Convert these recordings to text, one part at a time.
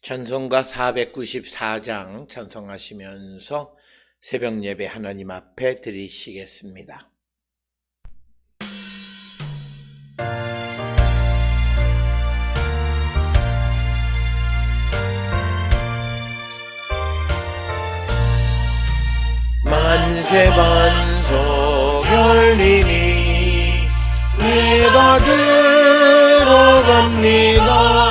찬송가 494장 찬송하시면서 새벽 예배 하나님 앞에 드리시겠습니다. 만세 반석 열리니 내가 들어갑니다.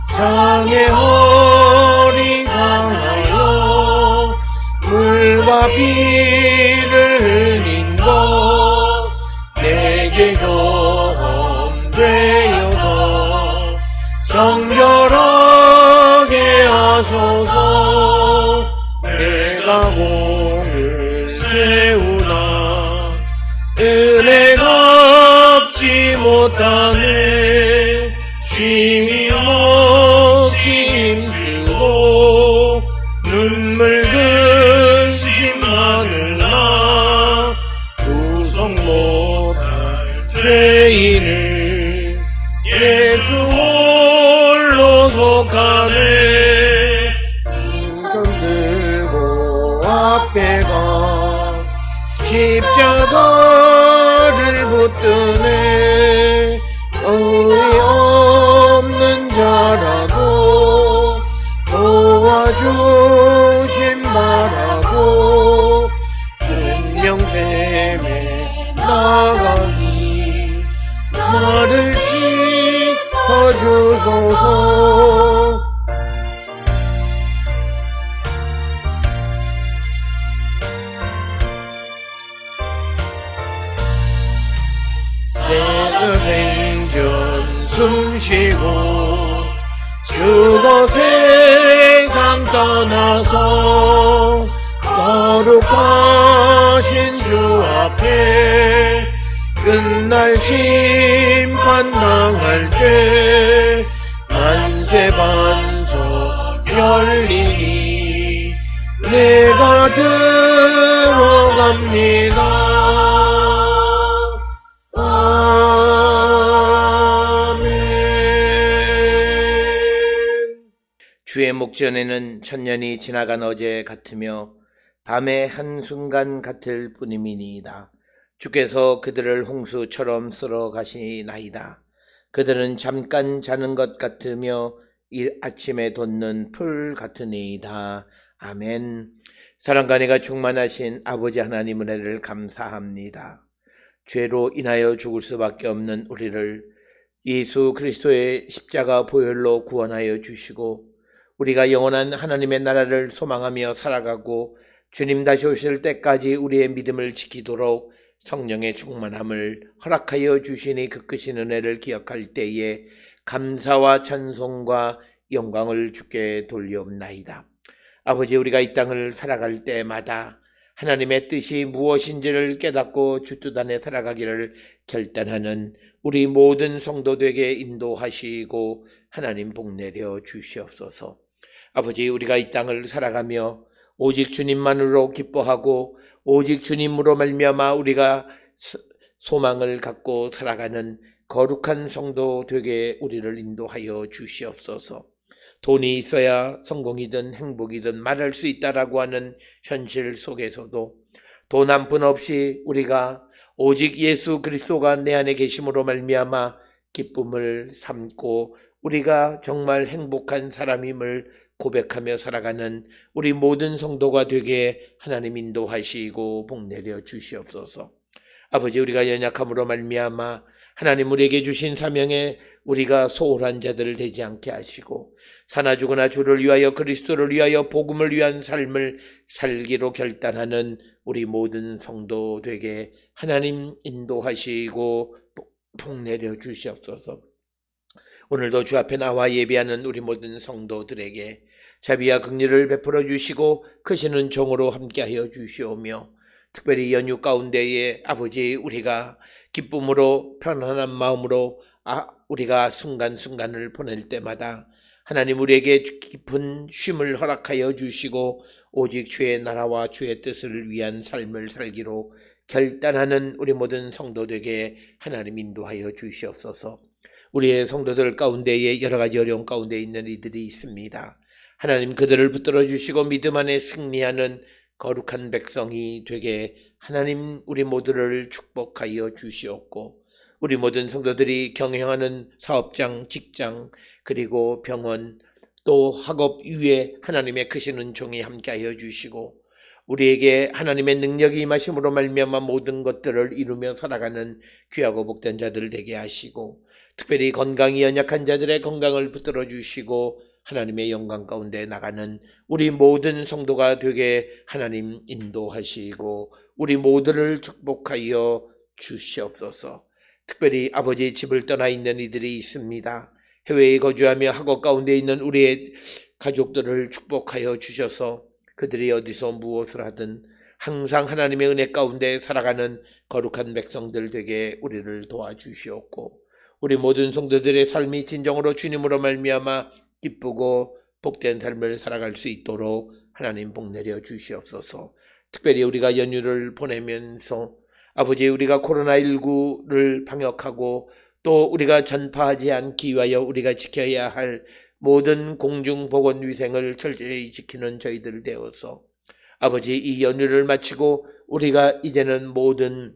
창의 허리 상하여 물과 피를 흘린 것 내게 경험되어서 정결하게 하소서. 내가 공을 세우나 은혜가 없지 못하네. 쉼없이 힘쓰고 눈물 근심하느라 구속 못할 죄인을 예수 홀로 속하네. 인천 들고 앞에 가 십자가를 붙드네. 의리 없는 자라도 도와주신 바라고 생명샘에 나가기 나를 지켜주소서. 생전 숨쉬고 죽어 세상 떠나서 거룩하신 주 앞에 끝날 심판 당할 때 만세 반석 열리니 내가 들어갑니다. 주의 목전에는 천년이 지나간 어제 같으며 밤의 한순간 같을 뿐임이니이다. 주께서 그들을 홍수처럼 쓸어 가시나이다. 그들은 잠깐 자는 것 같으며 아침에 돋는 풀 같으니이다. 아멘. 사랑과 은혜가 충만하신 아버지 하나님 은혜를 감사합니다. 죄로 인하여 죽을 수밖에 없는 우리를 예수 그리스도의 십자가 보혈로 구원하여 주시고 우리가 영원한 하나님의 나라를 소망하며 살아가고 주님 다시 오실 때까지 우리의 믿음을 지키도록 성령의 충만함을 허락하여 주시니 그 크신 은혜를 기억할 때에 감사와 찬송과 영광을 주께 돌리옵나이다. 아버지, 우리가 이 땅을 살아갈 때마다 하나님의 뜻이 무엇인지를 깨닫고 주 뜻 안에 살아가기를 결단하는 우리 모든 성도되게 인도하시고 하나님 복내려 주시옵소서. 아버지, 우리가 이 땅을 살아가며 오직 주님만으로 기뻐하고 오직 주님으로 말미암아 우리가 소망을 갖고 살아가는 거룩한 성도 되게 우리를 인도하여 주시옵소서. 돈이 있어야 성공이든 행복이든 말할 수 있다라고 하는 현실 속에서도 돈 한 푼 없이 우리가 오직 예수 그리스도가 내 안에 계심으로 말미암아 기쁨을 삼고 우리가 정말 행복한 사람임을 고백하며 살아가는 우리 모든 성도가 되게 하나님 인도하시고 복내려 주시옵소서. 아버지, 우리가 연약함으로 말미암아 하나님 우리에게 주신 사명에 우리가 소홀한 자들 되지 않게 하시고 사나 죽으나 주를 위하여 그리스도를 위하여 복음을 위한 삶을 살기로 결단하는 우리 모든 성도 되게 하나님 인도하시고 복내려 주시옵소서. 오늘도 주 앞에 나와 예배하는 우리 모든 성도들에게 자비와 긍휼을 베풀어 주시고 크신 은총으로 함께하여 주시오며 특별히 연휴 가운데에 아버지 우리가 기쁨으로 편안한 마음으로 우리가 순간순간을 보낼 때마다 하나님 우리에게 깊은 쉼을 허락하여 주시고 오직 주의 나라와 주의 뜻을 위한 삶을 살기로 결단하는 우리 모든 성도들에게 하나님 인도하여 주시옵소서. 우리의 성도들 가운데에 여러 가지 어려움 가운데 있는 이들이 있습니다. 하나님 그들을 붙들어 주시고 믿음 안에 승리하는 거룩한 백성이 되게 하나님 우리 모두를 축복하여 주시옵고, 우리 모든 성도들이 경영하는 사업장, 직장, 그리고 병원, 또 학업 위에 하나님의 크신 은총이 함께하여 주시고, 우리에게 하나님의 능력이 임하심으로 말미암아 모든 것들을 이루며 살아가는 귀하고 복된 자들 되게 하시고, 특별히 건강이 연약한 자들의 건강을 붙들어 주시고 하나님의 영광 가운데 나가는 우리 모든 성도가 되게 하나님 인도하시고 우리 모두를 축복하여 주시옵소서. 특별히 아버지 집을 떠나 있는 이들이 있습니다. 해외에 거주하며 학업 가운데 있는 우리의 가족들을 축복하여 주셔서 그들이 어디서 무엇을 하든 항상 하나님의 은혜 가운데 살아가는 거룩한 백성들 되게 우리를 도와주시옵고, 우리 모든 성도들의 삶이 진정으로 주님으로 말미암아 기쁘고 복된 삶을 살아갈 수 있도록 하나님 복 내려 주시옵소서. 특별히 우리가 연휴를 보내면서 아버지 우리가 코로나19를 방역하고 또 우리가 전파하지 않기 위하여 우리가 지켜야 할 모든 공중보건위생을 철저히 지키는 저희들 되어서 아버지 이 연휴를 마치고 우리가 이제는 모든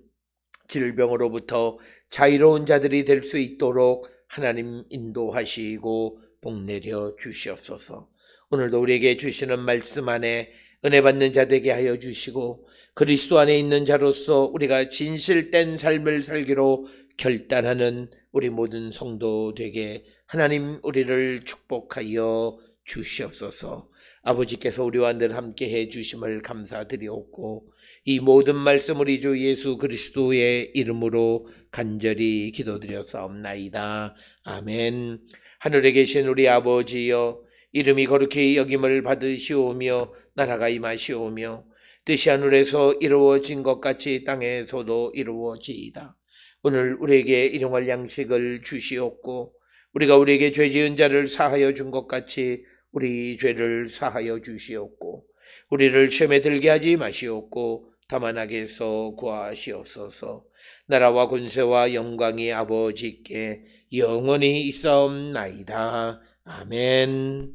질병으로부터 자유로운 자들이 될 수 있도록 하나님 인도하시고 복 내려 주시옵소서. 오늘도 우리에게 주시는 말씀 안에 은혜 받는 자 되게 하여 주시고 그리스도 안에 있는 자로서 우리가 진실된 삶을 살기로 결단하는 우리 모든 성도 되게 하나님 우리를 축복하여 주시옵소서. 아버지께서 우리와 늘 함께해 주심을 감사드리옵고 이 모든 말씀 우리 주 예수 그리스도의 이름으로 간절히 기도드렸사옵나이다. 아멘. 하늘에 계신 우리 아버지여, 이름이 거룩히 여김을 받으시오며 나라가 임하시오며 뜻이 하늘에서 이루어진 것 같이 땅에서도 이루어지이다. 오늘 우리에게 일용할 양식을 주시옵고 우리가 우리에게 죄 지은 자를 사하여 준 것 같이 우리 죄를 사하여 주시옵고 우리를 시험에 들게 하지 마시옵고 다만 악에서 구하시옵소서. 나라와 권세와 영광이 아버지께 영원히 있사옵나이다. 아멘.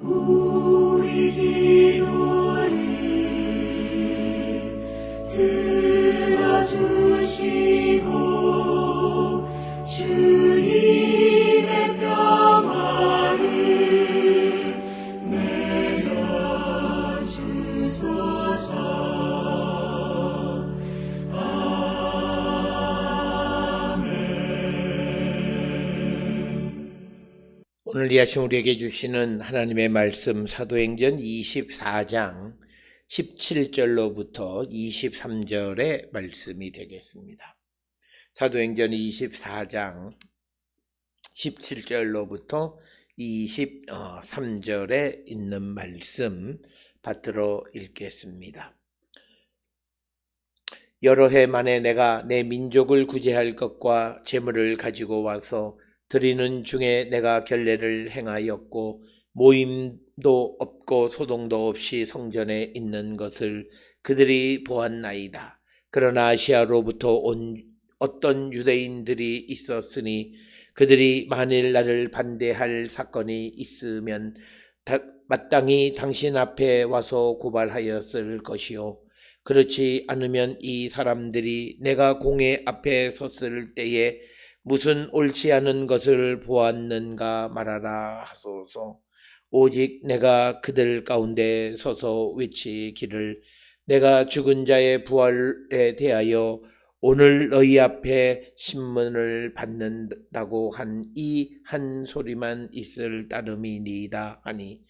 우리 기도를 들어주시고 주님의 평화를 내려주소서. 오늘 이 아침 우리에게 주시는 하나님의 말씀 사도행전 24장 17절로부터 23절의 말씀이 되겠습니다. 사도행전 24장 17절로부터 23절에 있는 말씀 받들어 읽겠습니다. 여러 해 만에 내가 내 민족을 구제할 것과 재물을 가지고 와서 드리는 중에 내가 결례를 행하였고 모임도 없고 소동도 없이 성전에 있는 것을 그들이 보았나이다. 그러나 아시아로부터 온 어떤 유대인들이 있었으니 그들이 만일 나를 반대할 사건이 있으면 마땅히 당신 앞에 와서 고발하였을 것이요, 그렇지 않으면 이 사람들이 내가 공회 앞에 섰을 때에 무슨 옳지 않은 것을 보았는가 말하라 하소서. 오직 내가 그들 가운데 서서 외치기를 내가 죽은 자의 부활에 대하여 오늘 너희 앞에 신문을 받는다고 한 이 한 소리만 있을 따름이니이다 하니,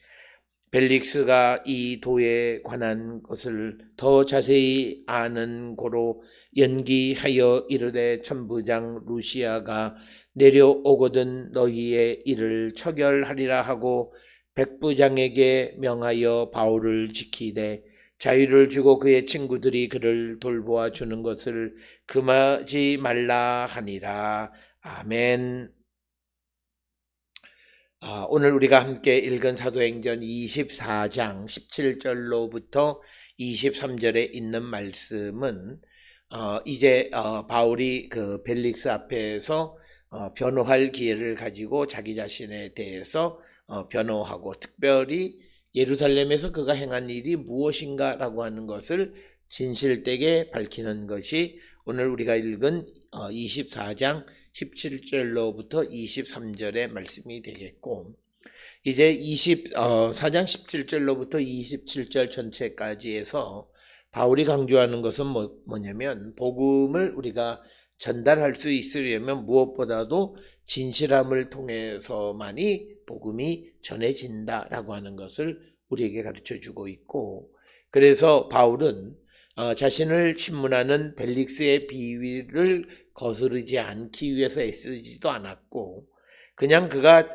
벨릭스가 이 도에 관한 것을 더 자세히 아는 고로 연기하여 이르되 천부장 루시아가 내려오거든 너희의 일을 처결하리라 하고 백부장에게 명하여 바울을 지키되 자유를 주고 그의 친구들이 그를 돌보아 주는 것을 금하지 말라 하니라. 아멘. 오늘 우리가 함께 읽은 사도행전 24장 17절로부터 23절에 있는 말씀은 이제 바울이 그 벨릭스 앞에서 변호할 기회를 가지고 자기 자신에 대해서 변호하고, 특별히 예루살렘에서 그가 행한 일이 무엇인가라고 하는 것을 진실되게 밝히는 것이 오늘 우리가 읽은 24장 17절로부터 23절의 말씀이 되겠고, 이제 24장 17절로부터 27절 전체까지 해서 바울이 강조하는 것은 뭐냐면, 복음을 우리가 전달할 수 있으려면 무엇보다도 진실함을 통해서만이 복음이 전해진다라고 하는 것을 우리에게 가르쳐주고 있고, 그래서 바울은 자신을 신문하는 벨릭스의 비위를 거스르지 않기 위해서 애쓰지도 않았고, 그냥 그가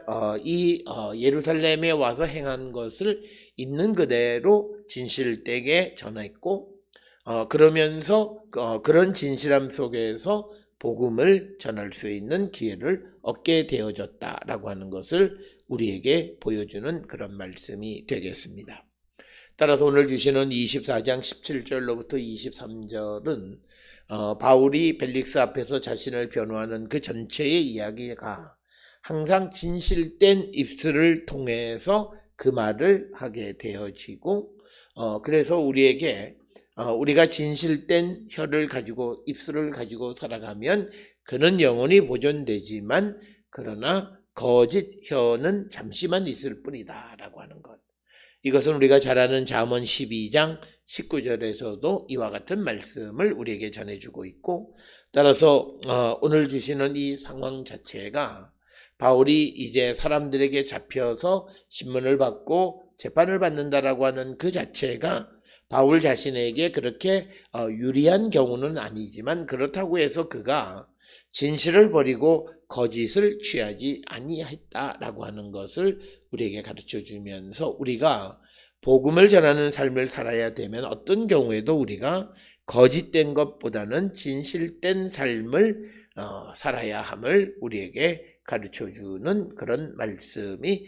예루살렘에 와서 행한 것을 있는 그대로 진실되게 전했고, 그러면서 그런 진실함 속에서 복음을 전할 수 있는 기회를 얻게 되어졌다라고 하는 것을 우리에게 보여주는 그런 말씀이 되겠습니다. 따라서 오늘 주시는 24장 17절로부터 23절은 바울이 벨릭스 앞에서 자신을 변호하는 그 전체의 이야기가 항상 진실된 입술을 통해서 그 말을 하게 되어지고, 그래서 우리에게 우리가 진실된 혀를 가지고, 입술을 가지고 살아가면 그는 영원히 보존되지만, 그러나 거짓 혀는 잠시만 있을 뿐이다 라고 하는 것, 이것은 우리가 잘 아는 잠언 12장 19절에서도 이와 같은 말씀을 우리에게 전해주고 있고, 따라서 오늘 주시는 이 상황 자체가 바울이 이제 사람들에게 잡혀서 신문을 받고 재판을 받는다라고 하는 그 자체가 바울 자신에게 그렇게 유리한 경우는 아니지만, 그렇다고 해서 그가 진실을 버리고 거짓을 취하지 아니했다라고 하는 것을 우리에게 가르쳐주면서, 우리가 복음을 전하는 삶을 살아야 되면 어떤 경우에도 우리가 거짓된 것보다는 진실된 삶을 살아야 함을 우리에게 가르쳐주는 그런 말씀이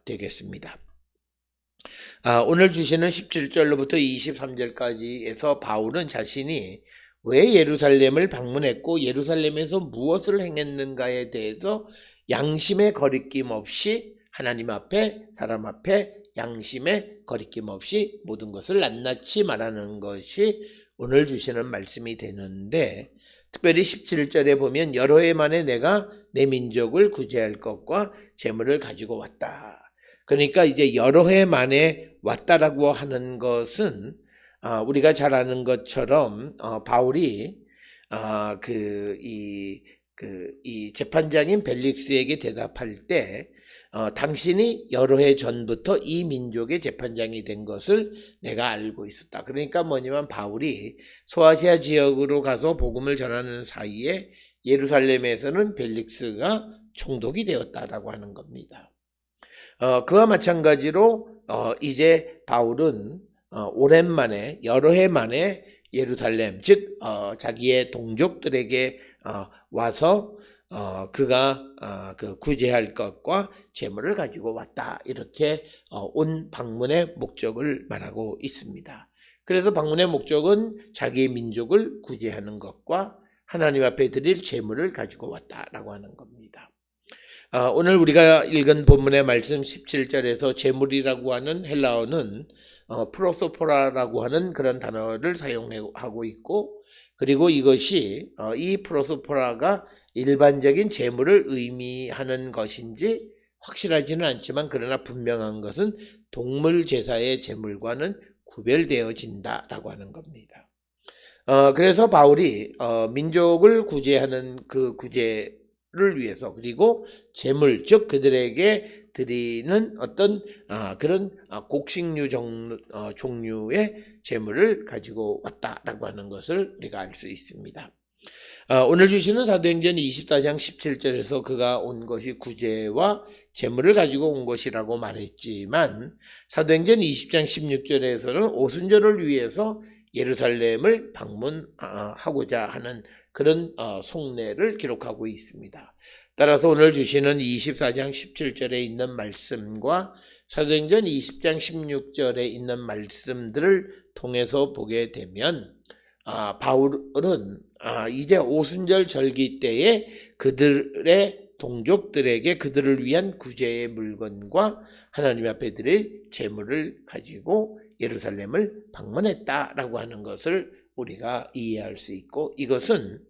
되겠습니다. 오늘 주시는 17절로부터 23절까지에서 바울은 자신이 왜 예루살렘을 방문했고 예루살렘에서 무엇을 행했는가에 대해서 양심의 거리낌 없이, 하나님 앞에 사람 앞에 양심의 거리낌 없이 모든 것을 낱낱이 말하는 것이 오늘 주시는 말씀이 되는데, 특별히 17절에 보면 여러 해 만에 내가 내 민족을 구제할 것과 재물을 가지고 왔다. 그러니까 이제 여러 해 만에 왔다라고 하는 것은 우리가 잘 아는 것처럼 바울이 이 재판장인 벨릭스에게 대답할 때 당신이 여러 해 전부터 이 민족의 재판장이 된 것을 내가 알고 있었다. 그러니까 뭐냐면 바울이 소아시아 지역으로 가서 복음을 전하는 사이에 예루살렘에서는 벨릭스가 총독이 되었다라고 하는 겁니다. 그와 마찬가지로 이제 바울은 오랜만에, 여러 해 만에 예루살렘, 즉 자기의 동족들에게 와서 그가 그 구제할 것과 재물을 가지고 왔다, 이렇게 온 방문의 목적을 말하고 있습니다. 그래서 방문의 목적은 자기의 민족을 구제하는 것과 하나님 앞에 드릴 재물을 가지고 왔다라고 하는 겁니다. 오늘 우리가 읽은 본문의 말씀 17절에서 재물이라고 하는 헬라어는 프로소포라라고 하는 그런 단어를 사용하고 있고, 그리고 이것이 이 프로소포라가 일반적인 재물을 의미하는 것인지 확실하지는 않지만, 그러나 분명한 것은 동물 제사의 재물과는 구별되어진다라고 하는 겁니다. 그래서 바울이 민족을 구제하는 그 구제를 위해서, 그리고 재물, 즉 그들에게 드리는 어떤 그런 곡식류 종류의 재물을 가지고 왔다라고 하는 것을 우리가 알 수 있습니다. 오늘 주시는 사도행전 24장 17절에서 그가 온 것이 구제와 재물을 가지고 온 것이라고 말했지만, 사도행전 20장 16절에서는 오순절을 위해서 예루살렘을 방문하고자 하는 그런 속내를 기록하고 있습니다. 따라서 오늘 주시는 24장 17절에 있는 말씀과 사도행전 20장 16절에 있는 말씀들을 통해서 보게 되면 바울은 이제 오순절 절기 때에 그들의 동족들에게 그들을 위한 구제의 물건과 하나님 앞에 드릴 제물을 가지고 예루살렘을 방문했다라고 하는 것을 우리가 이해할 수 있고, 이것은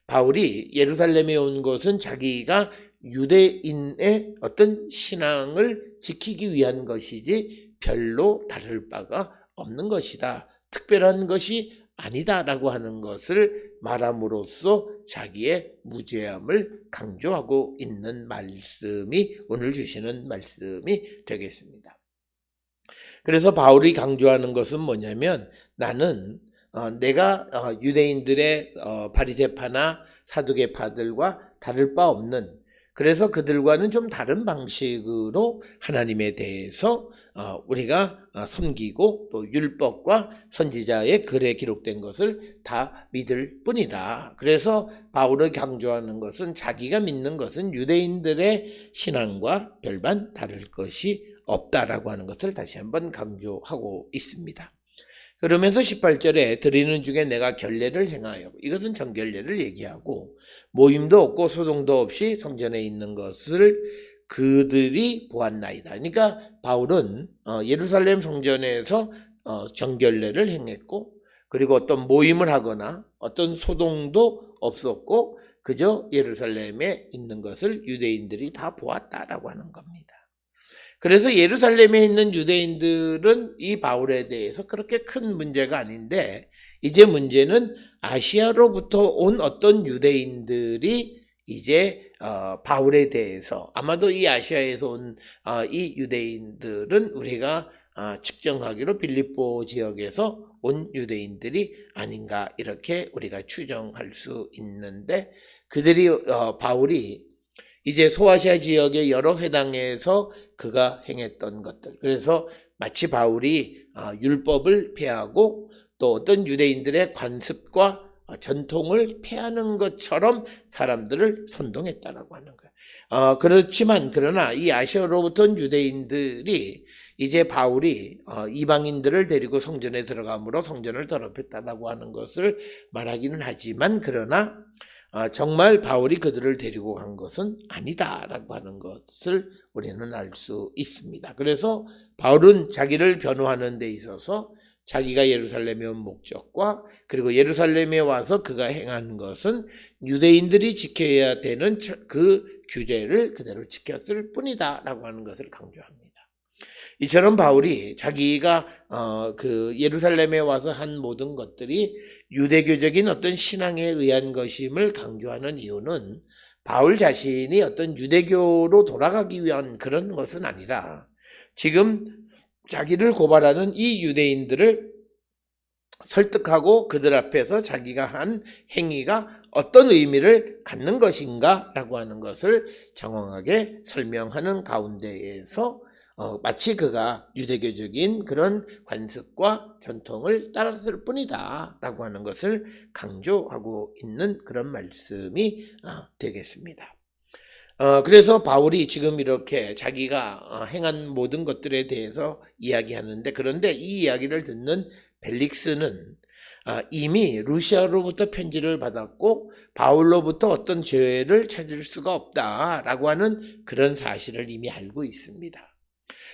바울이 예루살렘에 온 것은 자기가 유대인의 어떤 신앙을 지키기 위한 것이지 별로 다를 바가 없는 것이다, 특별한 것이 아니다라고 하는 것을 말함으로써 자기의 무죄함을 강조하고 있는 말씀이 오늘 주시는 말씀이 되겠습니다. 그래서 바울이 강조하는 것은 뭐냐면, 나는 내가 유대인들의 바리새파나 사두개파들과 다를 바 없는, 그래서 그들과는 좀 다른 방식으로 하나님에 대해서 우리가 섬기고 또 율법과 선지자의 글에 기록된 것을 다 믿을 뿐이다. 그래서 바울이 강조하는 것은 자기가 믿는 것은 유대인들의 신앙과 별반 다를 것이 없다라고 하는 것을 다시 한번 강조하고 있습니다. 그러면서 18절에 드리는 중에 내가 결례를 행하여, 이것은 정결례를 얘기하고, 모임도 없고 소동도 없이 성전에 있는 것을 그들이 보았나이다. 그러니까 바울은 예루살렘 성전에서 정결례를 행했고, 그리고 어떤 모임을 하거나 어떤 소동도 없었고, 그저 예루살렘에 있는 것을 유대인들이 다 보았다라고 하는 겁니다. 그래서 예루살렘에 있는 유대인들은 이 바울에 대해서 그렇게 큰 문제가 아닌데, 이제 문제는 아시아로부터 온 어떤 유대인들이 이제 바울에 대해서, 아마도 이 아시아에서 온 이 유대인들은 우리가 측정하기로 빌립보 지역에서 온 유대인들이 아닌가, 이렇게 우리가 추정할 수 있는데, 그들이 바울이 이제 소아시아 지역의 여러 회당에서 그가 행했던 것들, 그래서 마치 바울이 율법을 폐하고 또 어떤 유대인들의 관습과 전통을 폐하는 것처럼 사람들을 선동했다라고 하는 거예요. 그러나 이 아시아로부터 온 유대인들이 이제 바울이 이방인들을 데리고 성전에 들어감으로 성전을 더럽혔다라고 하는 것을 말하기는 하지만, 그러나 정말 바울이 그들을 데리고 간 것은 아니다라고 하는 것을 우리는 알 수 있습니다. 그래서 바울은 자기를 변호하는 데 있어서 자기가 예루살렘에 온 목적과, 그리고 예루살렘에 와서 그가 행한 것은 유대인들이 지켜야 되는 그 규례를 그대로 지켰을 뿐이다라고 하는 것을 강조합니다. 이처럼 바울이 자기가 그 예루살렘에 와서 한 모든 것들이 유대교적인 어떤 신앙에 의한 것임을 강조하는 이유는, 바울 자신이 어떤 유대교로 돌아가기 위한 그런 것은 아니라, 지금 자기를 고발하는 이 유대인들을 설득하고 그들 앞에서 자기가 한 행위가 어떤 의미를 갖는 것인가 라고 하는 것을 장황하게 설명하는 가운데에서 마치 그가 유대교적인 그런 관습과 전통을 따랐을 뿐이다 라고 하는 것을 강조하고 있는 그런 말씀이 되겠습니다. 그래서 바울이 지금 이렇게 자기가 행한 모든 것들에 대해서 이야기하는데, 그런데 이 이야기를 듣는 벨릭스는 이미 루시아로부터 편지를 받았고 바울로부터 어떤 죄를 찾을 수가 없다라고 하는 그런 사실을 이미 알고 있습니다.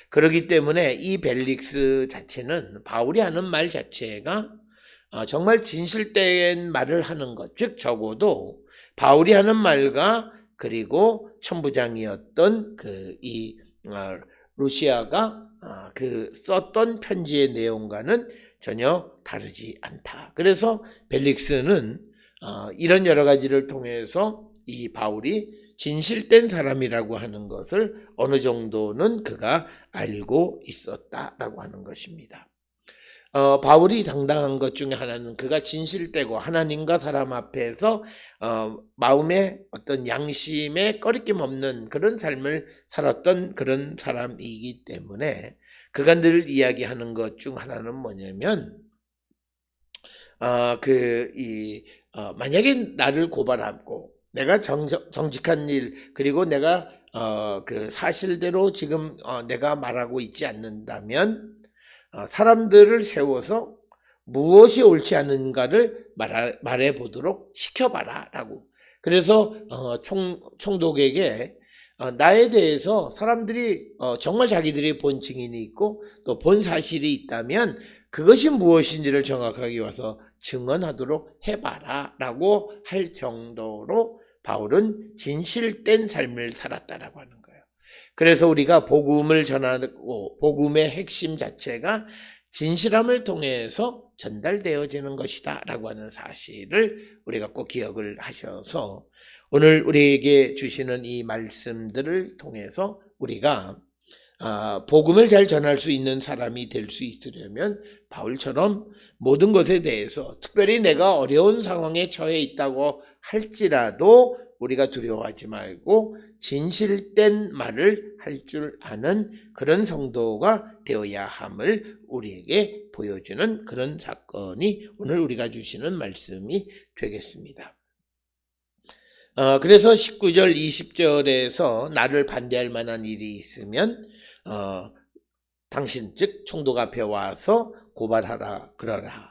그렇기 때문에 이 벨릭스 자체는 바울이 하는 말 자체가 정말 진실된 말을 하는 것, 즉 적어도 바울이 하는 말과 그리고 천부장이었던 이 루시아가 그 썼던 편지의 내용과는 전혀 다르지 않다. 그래서 벨릭스는 이런 여러 가지를 통해서 이 바울이 진실된 사람이라고 하는 것을 어느 정도는 그가 알고 있었다라고 하는 것입니다. 바울이 당당한 것 중에 하나는 그가 진실되고 하나님과 사람 앞에서 마음의 어떤 양심에 꺼리낌 없는 그런 삶을 살았던 그런 사람이기 때문에, 그가 늘 이야기하는 것 중 하나는 뭐냐면, 만약에 나를 고발하고 내가 정직한 일, 그리고 내가 그 사실대로 지금 내가 말하고 있지 않는다면 사람들을 세워서 무엇이 옳지 않은가를 말해 보도록 시켜봐라 라고. 그래서 총독에게 나에 대해서 사람들이 정말 자기들이 본 증인이 있고 또 본 사실이 있다면 그것이 무엇인지를 정확하게 와서 증언하도록 해봐라 라고 할 정도로 바울은 진실된 삶을 살았다라고 하는 거예요. 그래서 우리가 복음을 전하고 복음의 핵심 자체가 진실함을 통해서 전달되어지는 것이다 라고 하는 사실을 우리가 꼭 기억을 하셔서 오늘 우리에게 주시는 이 말씀들을 통해서 우리가 복음을 잘 전할 수 있는 사람이 될 수 있으려면 바울처럼 모든 것에 대해서 특별히 내가 어려운 상황에 처해 있다고 할지라도 우리가 두려워하지 말고 진실된 말을 할 줄 아는 그런 성도가 되어야 함을 우리에게 보여주는 그런 사건이 오늘 우리가 주시는 말씀이 되겠습니다. 그래서 19절 20절에서 나를 반대할 만한 일이 있으면 당신 즉 총독 앞에 와서 고발하라 그러라.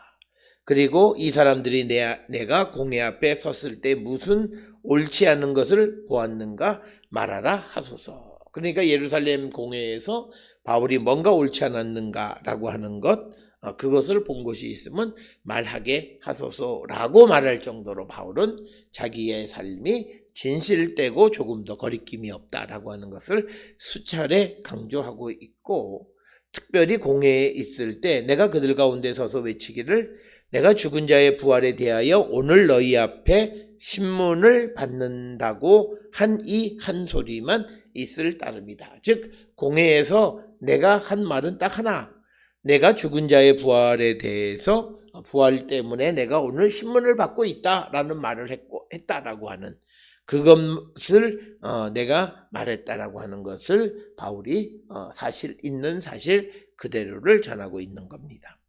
그리고 이 사람들이 내가 공회 앞에 섰을 때 무슨 옳지 않은 것을 보았는가 말하라 하소서. 그러니까 예루살렘 공회에서 바울이 뭔가 옳지 않았는가라고 하는 것, 그것을 본 것이 있으면 말하게 하소서라고 말할 정도로 바울은 자기의 삶이 진실되고 조금 더 거리낌이 없다라고 하는 것을 수차례 강조하고 있고, 특별히 공회에 있을 때 내가 그들 가운데 서서 외치기를 내가 죽은 자의 부활에 대하여 오늘 너희 앞에 신문을 받는다고 한 이 한 소리만 있을 따름이다. 즉 공회에서 내가 한 말은 딱 하나, 내가 죽은 자의 부활에 대해서 부활 때문에 내가 오늘 신문을 받고 있다라는 말을 했다라고 하는 그것을 내가 말했다라고 하는 것을 바울이 사실 있는 사실 그대로를 전하고 있는 겁니다.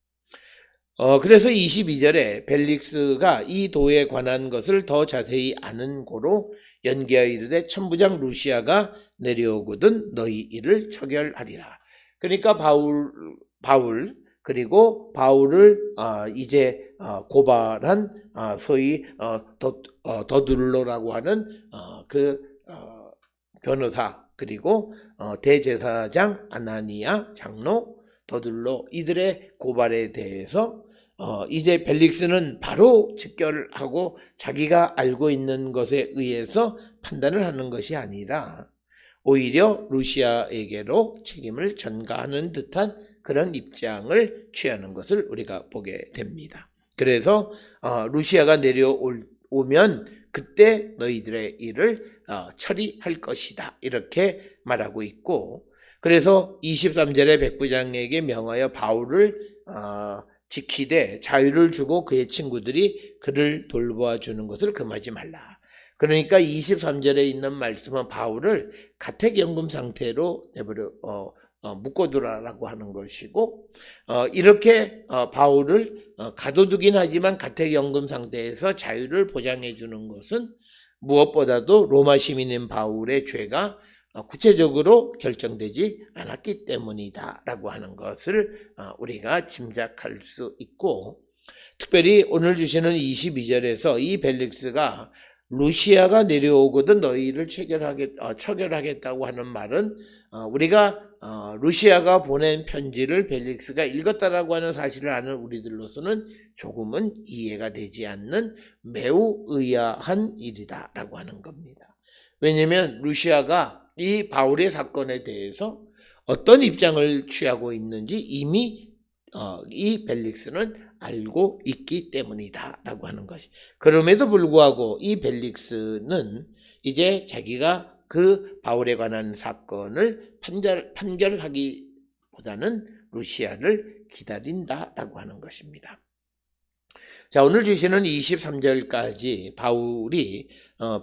그래서 22절에 벨릭스가 이 도에 관한 것을 더 자세히 아는 고로 연기하여 이르되 천부장 루시아가 내려오거든 너희 이를 처결하리라. 그러니까 바울 그리고 바울을 이제 고발한 소위 더둘로라고 하는 그 변호사, 그리고 대제사장 아나니아 장로 더둘로, 이들의 고발에 대해서 이제 벨릭스는 바로 직결하고 자기가 알고 있는 것에 의해서 판단을 하는 것이 아니라 오히려 루시아에게로 책임을 전가하는 듯한 그런 입장을 취하는 것을 우리가 보게 됩니다. 그래서 루시아가 내려오면 그때 너희들의 일을 처리할 것이다 이렇게 말하고 있고, 그래서 23절에 백부장에게 명하여 바울을 지키되 자유를 주고 그의 친구들이 그를 돌보아 주는 것을 금하지 말라. 그러니까 23절에 있는 말씀은 바울을 가택연금 상태로 내버려 묶어두라라고 하는 것이고, 이렇게 바울을 가둬두긴 하지만 가택연금 상태에서 자유를 보장해 주는 것은 무엇보다도 로마 시민인 바울의 죄가 구체적으로 결정되지 않았기 때문이다 라고 하는 것을 우리가 짐작할 수 있고, 특별히 오늘 주시는 22절에서 이 벨릭스가 루시아가 내려오거든 너희를 처결하겠다고 하는 말은 우리가 루시아가 보낸 편지를 벨릭스가 읽었다라고 하는 사실을 아는 우리들로서는 조금은 이해가 되지 않는 매우 의아한 일이다 라고 하는 겁니다. 왜냐하면 루시아가 이 바울의 사건에 대해서 어떤 입장을 취하고 있는지 이미 이 벨릭스는 알고 있기 때문이다 라고 하는 것이. 그럼에도 불구하고 이 벨릭스는 이제 자기가 그 바울에 관한 사건을 판결하기보다는 루시아를 기다린다 라고 하는 것입니다. 자, 오늘 주시는 23절까지 바울이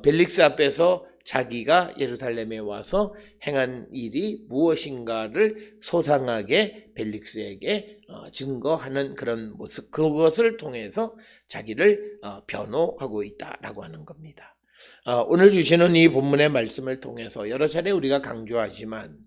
벨릭스 앞에서 자기가 예루살렘에 와서 행한 일이 무엇인가를 소상하게 벨릭스에게 증거하는 그런 모습, 그것을 통해서 자기를 변호하고 있다라고 하는 겁니다. 오늘 주시는 이 본문의 말씀을 통해서 여러 차례 우리가 강조하지만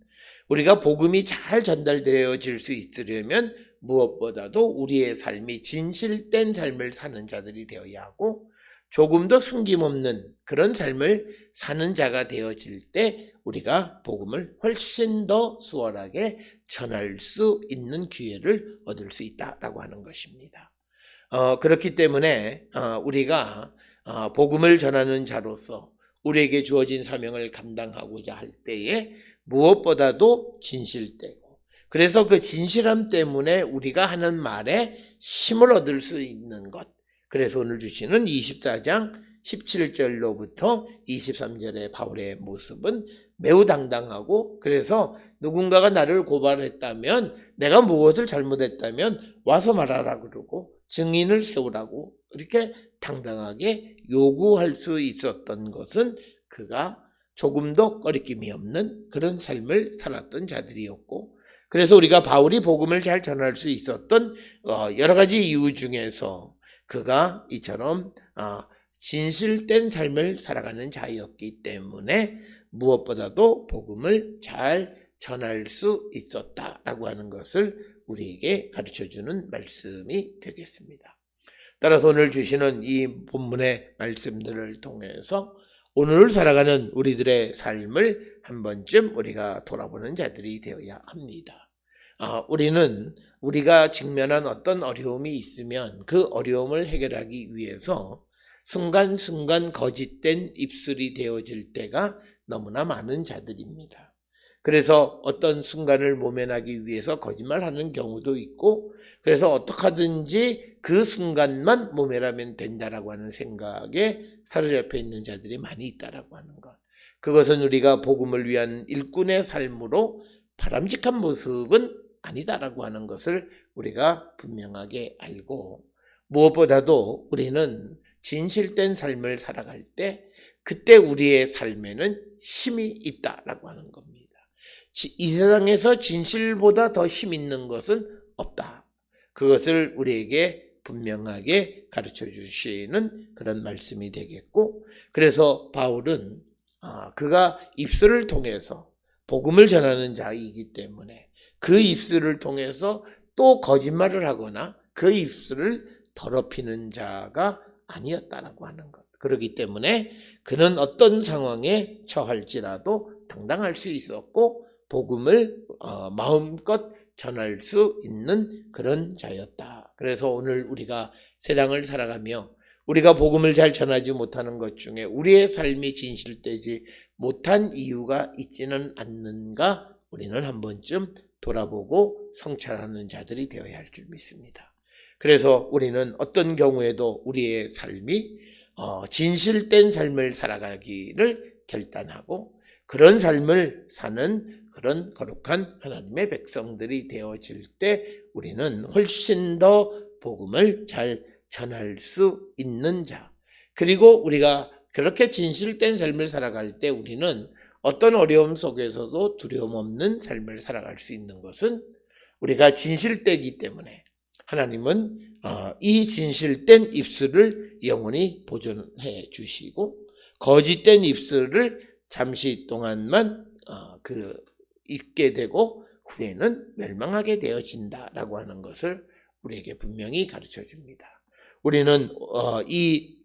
우리가 복음이 잘 전달되어질 수 있으려면 무엇보다도 우리의 삶이 진실된 삶을 사는 자들이 되어야 하고 조금 더 숨김없는 그런 삶을 사는 자가 되어질 때 우리가 복음을 훨씬 더 수월하게 전할 수 있는 기회를 얻을 수 있다라고 하는 것입니다. 그렇기 때문에 우리가 복음을 전하는 자로서 우리에게 주어진 사명을 감당하고자 할 때에 무엇보다도 진실되고 그래서 그 진실함 때문에 우리가 하는 말에 힘을 얻을 수 있는 것. 그래서 오늘 주시는 24장 17절로부터 23절의 바울의 모습은 매우 당당하고 그래서 누군가가 나를 고발했다면 내가 무엇을 잘못했다면 와서 말하라 그러고 증인을 세우라고 이렇게 당당하게 요구할 수 있었던 것은 그가 조금 더 꺼리낌이 없는 그런 삶을 살았던 자들이었고 그래서 우리가 바울이 복음을 잘 전할 수 있었던 여러 가지 이유 중에서 그가 이처럼 진실된 삶을 살아가는 자였기 때문에 무엇보다도 복음을 잘 전할 수 있었다라고 하는 것을 우리에게 가르쳐주는 말씀이 되겠습니다. 따라서 오늘 주시는 이 본문의 말씀들을 통해서 오늘을 살아가는 우리들의 삶을 한 번쯤 우리가 돌아보는 자들이 되어야 합니다. 우리는 우리가 직면한 어떤 어려움이 있으면 그 어려움을 해결하기 위해서 순간순간 거짓된 입술이 되어질 때가 너무나 많은 자들입니다. 그래서 어떤 순간을 모면하기 위해서 거짓말하는 경우도 있고 그래서 어떻게 하든지 그 순간만 모면하면 된다라고 하는 생각에 사로잡혀 있는 자들이 많이 있다라고 하는 것. 그것은 우리가 복음을 위한 일꾼의 삶으로 바람직한 모습은 아니다라고 하는 것을 우리가 분명하게 알고 무엇보다도 우리는 진실된 삶을 살아갈 때 그때 우리의 삶에는 힘이 있다라고 하는 겁니다. 이 세상에서 진실보다 더 힘 있는 것은 없다. 그것을 우리에게 분명하게 가르쳐 주시는 그런 말씀이 되겠고 그래서 바울은 그가 입술을 통해서 복음을 전하는 자이기 때문에 그 입술을 통해서 또 거짓말을 하거나 그 입술을 더럽히는 자가 아니었다라고 하는 것. 그렇기 때문에 그는 어떤 상황에 처할지라도 당당할 수 있었고 복음을 마음껏 전할 수 있는 그런 자였다. 그래서 오늘 우리가 세상을 살아가며 우리가 복음을 잘 전하지 못하는 것 중에 우리의 삶이 진실되지 못한 이유가 있지는 않는가 우리는 한 번쯤 돌아보고 성찰하는 자들이 되어야 할 줄 믿습니다. 그래서 우리는 어떤 경우에도 우리의 삶이 진실된 삶을 살아가기를 결단하고 그런 삶을 사는 그런 거룩한 하나님의 백성들이 되어질 때 우리는 훨씬 더 복음을 잘 전할 수 있는 자. 그리고 우리가 그렇게 진실된 삶을 살아갈 때 우리는 어떤 어려움 속에서도 두려움 없는 삶을 살아갈 수 있는 것은 우리가 진실되기 때문에 하나님은 이 진실된 입술을 영원히 보존해 주시고 거짓된 입술을 잠시 동안만 있게 되고 후에는 멸망하게 되어진다라고 하는 것을 우리에게 분명히 가르쳐 줍니다. 우리는 이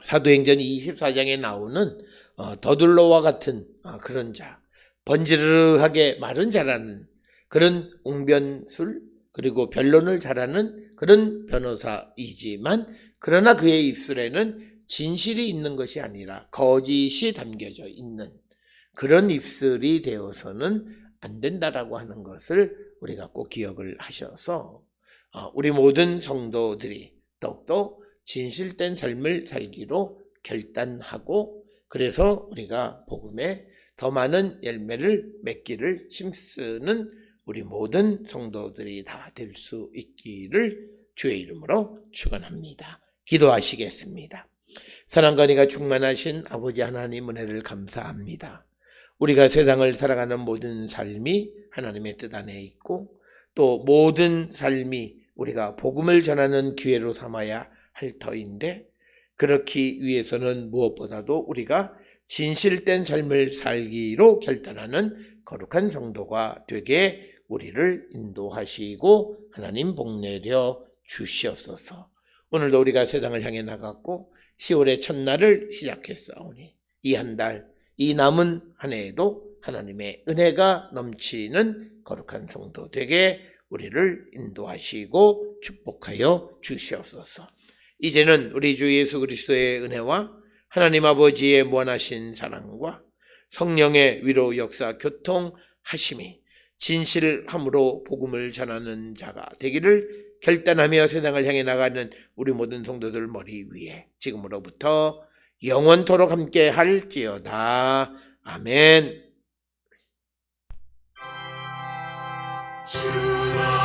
사도행전 24장에 나오는 더둘로와 같은 그런 자, 번지르르하게 마른 자라는 그런 웅변술 그리고 변론을 잘하는 그런 변호사이지만 그러나 그의 입술에는 진실이 있는 것이 아니라 거짓이 담겨져 있는 그런 입술이 되어서는 안 된다라고 하는 것을 우리가 꼭 기억을 하셔서 우리 모든 성도들이 더욱더 진실된 삶을 살기로 결단하고 그래서 우리가 복음에 더 많은 열매를 맺기를 힘쓰는 우리 모든 성도들이 다 될 수 있기를 주의 이름으로 축원합니다. 기도하시겠습니다. 사랑과 은혜가 충만하신 아버지 하나님 은혜를 감사합니다. 우리가 세상을 살아가는 모든 삶이 하나님의 뜻 안에 있고 또 모든 삶이 우리가 복음을 전하는 기회로 삼아야 할 터인데 그렇기 위해서는 무엇보다도 우리가 진실된 삶을 살기로 결단하는 거룩한 성도가 되게 우리를 인도하시고 하나님 복내려 주시옵소서. 오늘도 우리가 세상을 향해 나갔고 10월의 첫날을 시작했사오니 이 한 달, 이 남은 한 해에도 하나님의 은혜가 넘치는 거룩한 성도 되게 우리를 인도하시고 축복하여 주시옵소서. 이제는 우리 주 예수 그리스도의 은혜와 하나님 아버지의 무한하신 사랑과 성령의 위로 역사 교통하심이 진실함으로 복음을 전하는 자가 되기를 결단하며 세상을 향해 나가는 우리 모든 성도들 머리 위에 지금으로부터 영원토록 함께 할지어다. 아멘. 주나